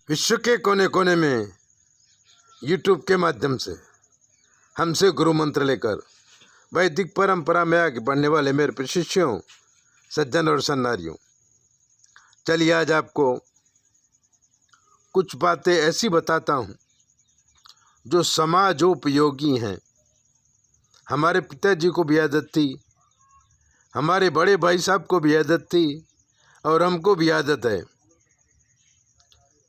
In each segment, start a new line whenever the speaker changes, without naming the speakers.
विश्व के कोने कोने में यूट्यूब के माध्यम से हमसे गुरु मंत्र लेकर वैदिक परंपरा में आगे बढ़ने वाले मेरे प्रशिष्यों, सज्जन और सन्नारियों, चलिए आज आपको कुछ बातें ऐसी बताता हूँ जो समाजोपयोगी हैं। हमारे पिताजी को भी आदत थी, हमारे बड़े भाई साहब को भी आदत थी और हमको भी आदत है।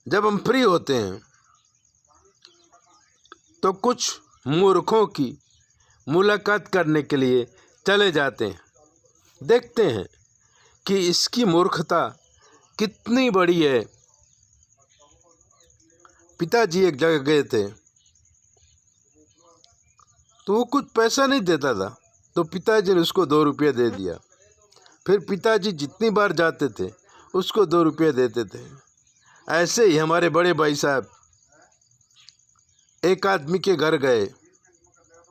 जब हम फ्री होते हैं तो कुछ मूर्खों की मुलाकात करने के लिए चले जाते हैं, देखते हैं कि इसकी मूर्खता कितनी बड़ी है। पिताजी एक जगह गए थे तो वो कुछ पैसा नहीं देता था, तो पिताजी ने उसको 2 रुपये दे दिया। फिर पिताजी जितनी बार जाते थे उसको 2 रुपये देते थे। ऐसे ही हमारे बड़े भाई साहब एक आदमी के घर गए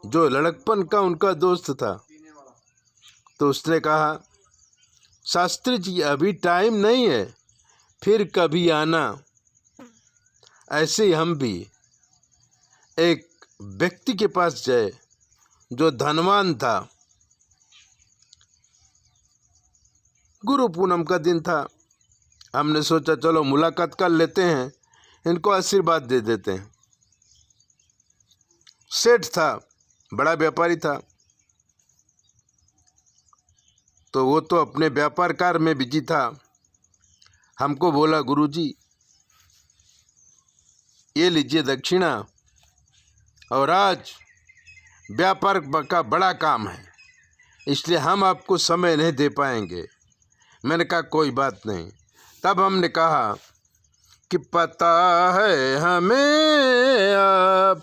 जो लड़कपन का उनका दोस्त था। तो उसने कहा, शास्त्री जी अभी टाइम नहीं है, फिर कभी आना। ऐसे ही हम भी एक व्यक्ति के पास गए जो धनवान था। गुरु पूनम का दिन था, हमने सोचा चलो मुलाकात कर लेते हैं, इनको आशीर्वाद दे देते हैं। सेठ था, बड़ा व्यापारी था, तो वो तो अपने व्यापार कार में बिजी था। हमको बोला, गुरुजी ये लीजिए दक्षिणा, और आज व्यापार का बड़ा काम है इसलिए हम आपको समय नहीं दे पाएंगे। मैंने कहा कोई बात नहीं। तब हमने कहा कि पता है हमें आप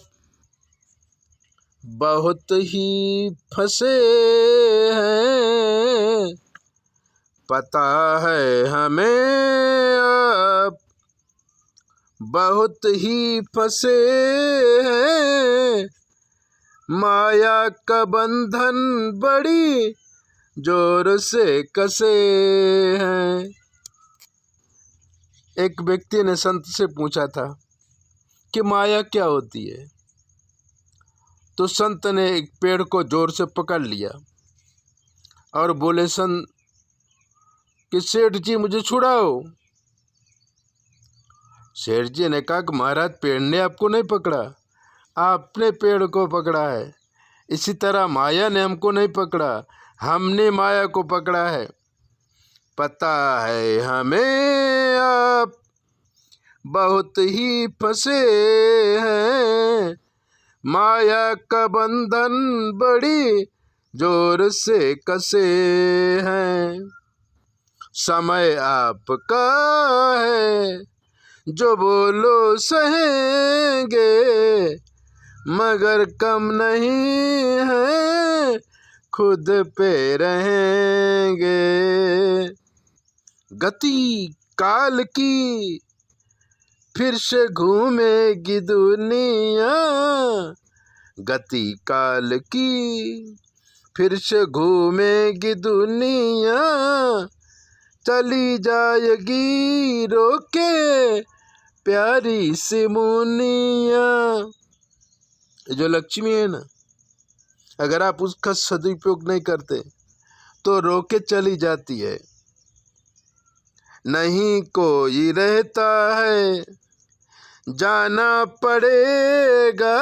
बहुत ही फंसे हैं, पता है हमें आप बहुत ही फंसे हैं, माया का बंधन बड़ी जोर से कसे हैं। एक व्यक्ति ने संत से पूछा था कि माया क्या होती है। तो संत ने एक पेड़ को जोर से पकड़ लिया और बोले, संत कि सेठ जी मुझे छुड़ाओ। सेठ जी ने कहा कि महाराज पेड़ ने आपको नहीं पकड़ा, आपने पेड़ को पकड़ा है। इसी तरह माया ने हमको नहीं पकड़ा, हमने माया को पकड़ा है। पता है हमें आप बहुत ही फंसे हैं, माया का बंधन बड़ी जोर से कसे हैं। समय आपका है जो बोलो सहेंगे, मगर कम नहीं है खुद पे रहेंगे। गति काल की फिर से घूमेगी दुनिया, गति काल की फिर से घूमेगी दुनिया, चली जाएगी रोके प्यारी सी मुनिया। जो लक्ष्मी है ना, अगर आप उसका सदुपयोग नहीं करते तो रोके चली जाती है। नहीं कोई रहता है, जाना पड़ेगा,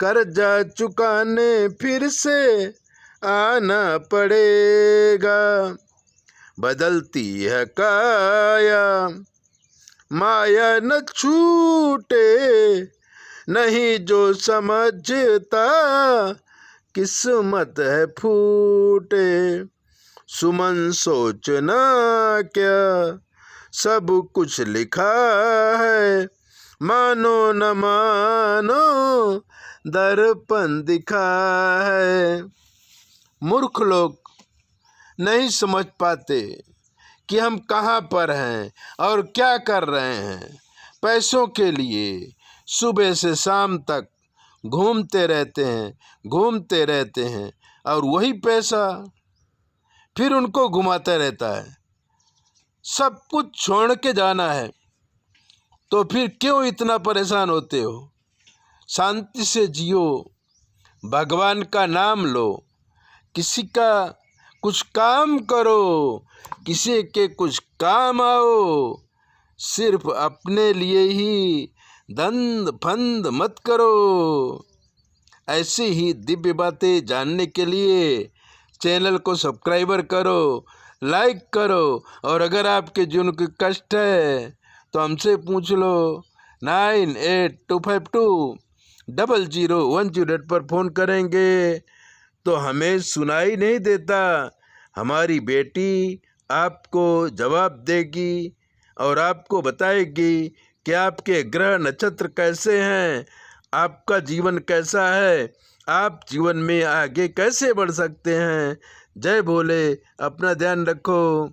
कर्जा चुकाने फिर से आना पड़ेगा। बदलती है काया, माया न छूटे, नहीं जो समझता किस्मत है फूटे। सुमन सोचना क्या सब कुछ लिखा है, मानो न मानो दर्पण दिखा है। मूर्ख लोग नहीं समझ पाते कि हम कहाँ पर हैं और क्या कर रहे हैं। पैसों के लिए सुबह से शाम तक घूमते रहते हैं और वही पैसा फिर उनको घुमाता रहता है। सब कुछ छोड़ के जाना है, तो फिर क्यों इतना परेशान होते हो? शांति से जियो, भगवान का नाम लो, किसी का कुछ काम करो, किसी के कुछ काम आओ। सिर्फ अपने लिए ही धंध फंद मत करो। ऐसी ही दिव्य बातें जानने के लिए चैनल को सब्सक्राइबर करो, लाइक करो। और अगर आपके जीवन कोई कष्ट है तो हमसे पूछ लो। 9825200108 पर फ़ोन करेंगे तो हमें सुनाई नहीं देता, हमारी बेटी आपको जवाब देगी और आपको बताएगी कि आपके ग्रह नक्षत्र कैसे हैं, आपका जीवन कैसा है, आप जीवन में आगे कैसे बढ़ सकते हैं। जय भोले, अपना ध्यान रखो।